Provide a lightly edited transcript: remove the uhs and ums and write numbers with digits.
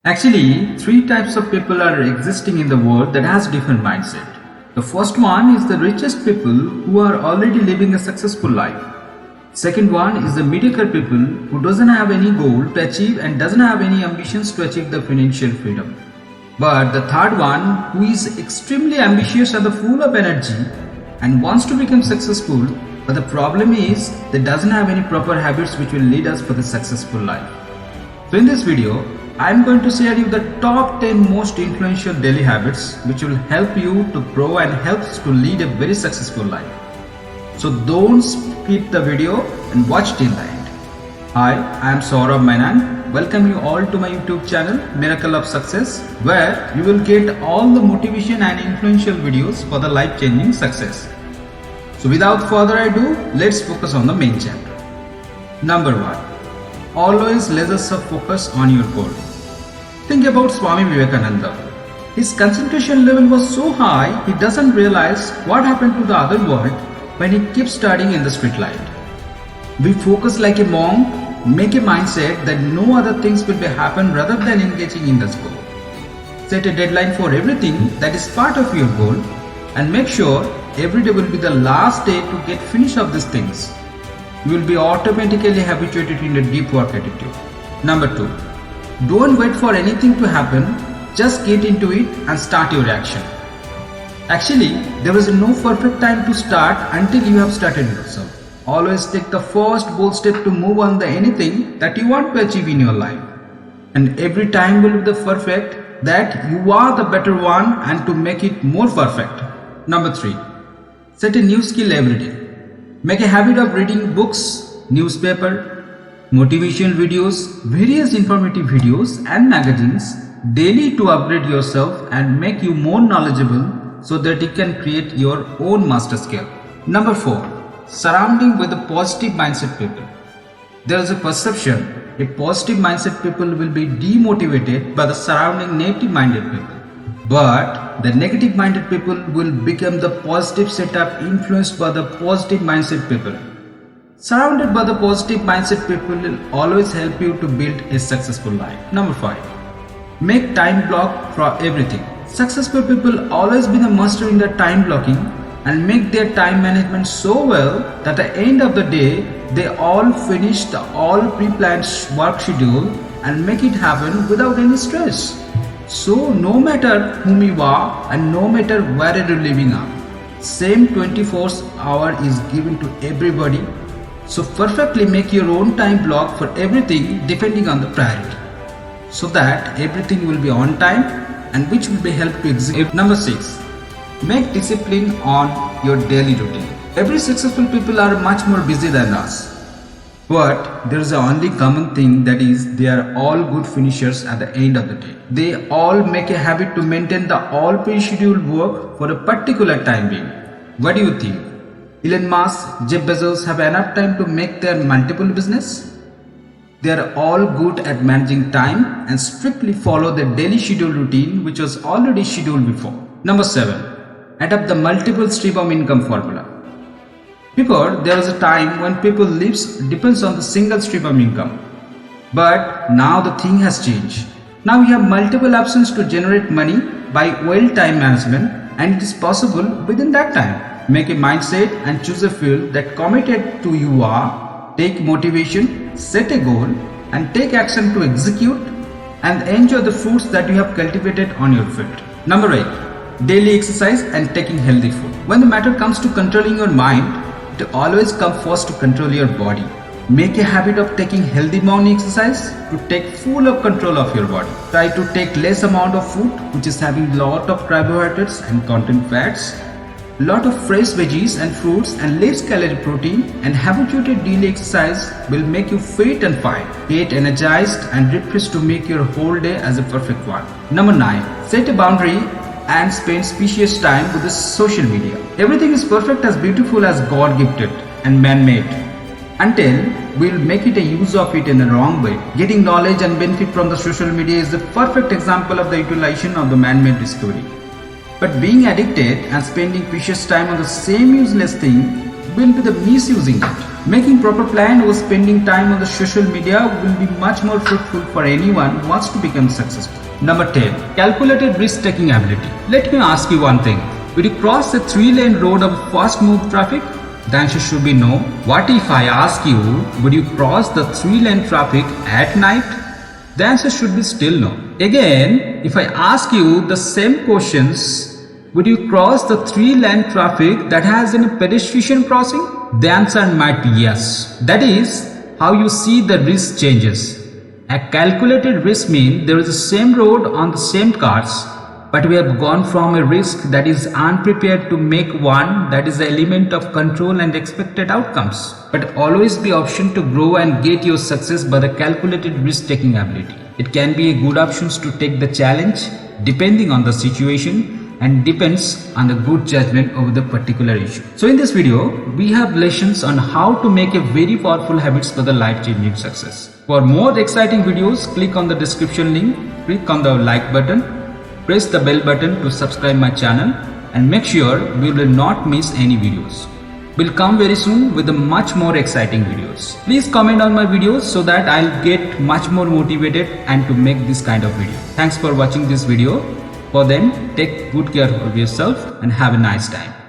Actually, three types of people are existing in the world that has different mindset. The first one is the richest people who are already living a successful life. Second one is the mediocre people who doesn't have any goal to achieve and doesn't have any ambitions to achieve the financial freedom. But the third one who is extremely ambitious and full of energy and wants to become successful, but the problem is they doesn't have any proper habits which will lead us for the successful life. So in this video, I am going to share you the top 10 most influential daily habits which will help you to grow and helps to lead a very successful life. So don't skip the video and watch till the end. Hi, I am Saurabh Mainan. Welcome you all to my YouTube channel Miracle of Success, where you will get all the motivation and influential videos for the life-changing success. So without further ado, let's focus on the main chapter. Number 1. Always laser focus on your goal. Think about Swami Vivekananda. His concentration level was so high, he doesn't realize what happened to the other world when he keeps studying in the street light. We focus like a monk, make a mindset that no other things will be happen rather than engaging in this goal. Set a deadline for everything that is part of your goal and make sure every day will be the last day to get finish of these things. You will be automatically habituated in a deep work attitude. Number 2. Don't wait for anything to happen, just get into it and start your action. Actually, there is no perfect time to start until you have started yourself. Always take the first bold step to move on the anything that you want to achieve in your life. And every time will be the perfect that you are the better one and to make it more perfect. Number 3. Set a new skill every day. Make a habit of reading books, newspaper, motivational videos, various informative videos and magazines daily to upgrade yourself and make you more knowledgeable so that you can create your own master skill. Number 4. Surrounding with a positive mindset people. There is a perception a positive mindset people will be demotivated by the surrounding negative minded people. But the negative minded people will become the positive setup influenced by the positive mindset people. Surrounded by the positive mindset people will always help you to build a successful life. Number 5. Make time block for everything. Successful people always be the master in the time blocking and make their time management so well that at the end of the day they all finish the all pre-planned work schedule and make it happen without any stress. So no matter whom you are and no matter where you are living at, same 24 hour is given to everybody. So perfectly make your own time block for everything depending on the priority, so that everything will be on time and which will be helped to execute. Number 6. Make discipline on your daily routine. Every successful people are much more busy than us. But there is a only common thing, that is they are all good finishers at the end of the day. They all make a habit to maintain the all pre-scheduled work for a particular time being. What do you think? Elon Musk, Jeff Bezos have enough time to make their multiple business? They are all good at managing time and strictly follow their daily schedule routine which was already scheduled before. Number 7. Adopt the multiple stream of income formula. Because there was a time when people lives depends on the single stream of income. But now the thing has changed. Now we have multiple options to generate money by well time management, and it is possible within that time. Make a mindset and choose a field that committed to you are. Take motivation, set a goal and take action to execute and enjoy the fruits that you have cultivated on your field. Number 8. Daily exercise and taking healthy food. When the matter comes to controlling your mind, it always comes first to control your body. Make a habit of taking healthy morning exercise to take full of control of your body. Try to take less amount of food which is having lot of carbohydrates and content fats, lot of fresh veggies and fruits and less calorie protein, and habituated daily exercise will make you fit and fine. Get energized and refreshed to make your whole day as a perfect one. Number 9. Set a boundary and spend spacious time with the social media. Everything is perfect as beautiful as God gifted and man-made until we'll make it a use of it in the wrong way. Getting knowledge and benefit from the social media is the perfect example of the utilization of the man-made discovery. But being addicted and spending precious time on the same useless thing will be the misusing it. Making proper plan or spending time on the social media will be much more fruitful for anyone who wants to become successful. Number 10. Calculated risk-taking ability. Let me ask you one thing. Will you cross the 3-lane road of fast move traffic? The answer should be no. What if I ask you, would you cross the 3-lane traffic at night? The answer should be still no. Again, if I ask you the same questions, would you cross the 3-lane traffic that has a pedestrian crossing? The answer might be yes. That is how you see the risk changes. A calculated risk means there is the same road on the same cars, but we have gone from a risk that is unprepared to make one that is the element of control and expected outcomes. But always be option to grow and get your success by the calculated risk-taking ability. It can be a good options to take the challenge depending on the situation and depends on the good judgment over the particular issue. So in this video, we have lessons on how to make a very powerful habits for the life-changing success. For more exciting videos, click on the description link, click on the like button, press the bell button to subscribe my channel, and make sure we will not miss any videos. We'll come very soon with a much more exciting videos. Please comment on my videos so that I'll get much more motivated and to make this kind of video. Thanks for watching this video. For then, take good care of yourself and have a nice time.